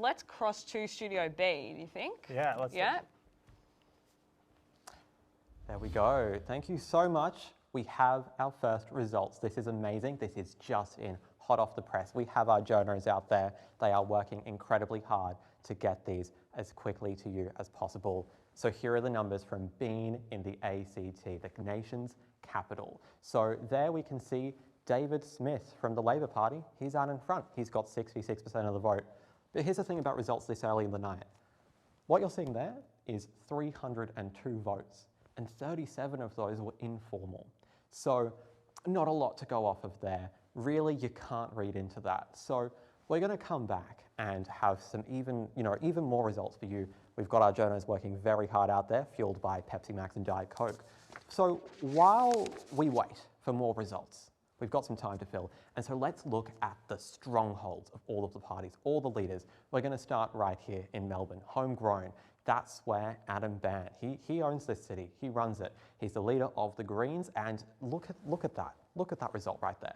let's cross to Studio B, do you think? Yeah, let's. Yeah. There we go. Thank you so much. We have our first results. This is amazing. This is just in, hot off the press. We have our journos out there. They are working incredibly hard to get these as quickly to you as possible. So here are the numbers from Bean in the ACT, the nation's capital. So there we can see David Smith from the Labor Party. He's out in front. He's got 66% of the vote. But here's the thing about results this early in the night. What you're seeing there is 302 votes, and 37 of those were informal. So not a lot to go off of there. Really, you can't read into that. So we're going to come back and have some even more results for you. We've got our journos working very hard out there, fueled by Pepsi Max and Diet Coke. So while we wait for more results, we've got some time to fill. And so let's look at the strongholds of all of the parties, all the leaders. We're going to start right here in Melbourne, homegrown. That's where Adam Ban, he owns this city, he runs it. He's the leader of the Greens, and look at that result right there.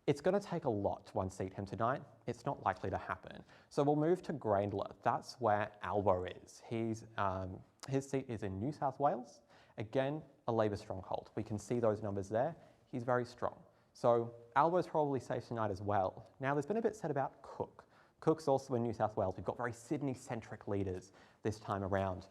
It's going to take a lot to unseat him tonight. It's not likely to happen. So we'll move to Grayndler. That's where Albo is. His seat is in New South Wales. Again, a Labor stronghold. We can see those numbers there. He's very strong. So Albo's probably safe tonight as well. Now, there's been a bit said about Cook. Cook's also in New South Wales. We've got very Sydney-centric leaders this time around.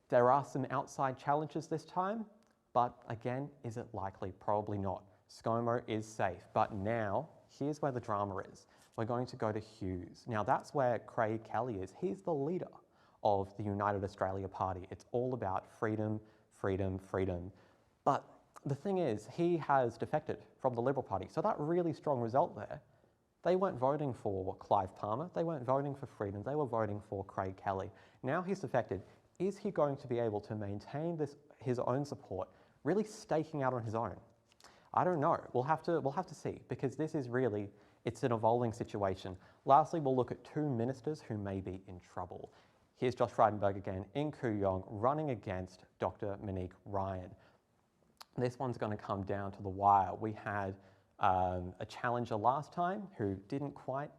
There are some outside challenges this time, but again, is it likely? Probably not. ScoMo is safe, but now, here's where the drama is. We're going to go to Hughes. Now, that's where Craig Kelly is. He's the leader of the United Australia Party. It's all about freedom, freedom, freedom. But the thing is, he has defected from the Liberal Party, so that really strong result there, they weren't voting for Clive Palmer, they weren't voting for freedom, they were voting for Craig Kelly. Now he's defected. Is he going to be able to maintain his own support, really staking out on his own? I don't know. We'll have to see, because this is really, it's an evolving situation. Lastly, we'll look at two ministers who may be in trouble. Here's Josh Frydenberg again in Kooyong running against Dr. Monique Ryan. This one's going to come down to the wire. We had a challenger last time who didn't quite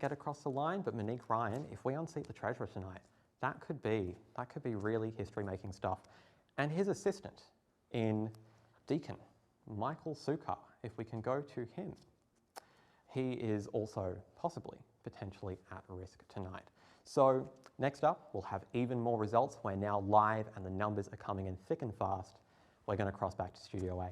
get across the line, but Monique Ryan, if we unseat the Treasurer tonight, that could be really history-making stuff. And his assistant in Deakin, Michael Sukar, if we can go to him, he is also potentially at risk tonight. So next up, we'll have even more results. We're now live and the numbers are coming in thick and fast. We're going to cross back to Studio A.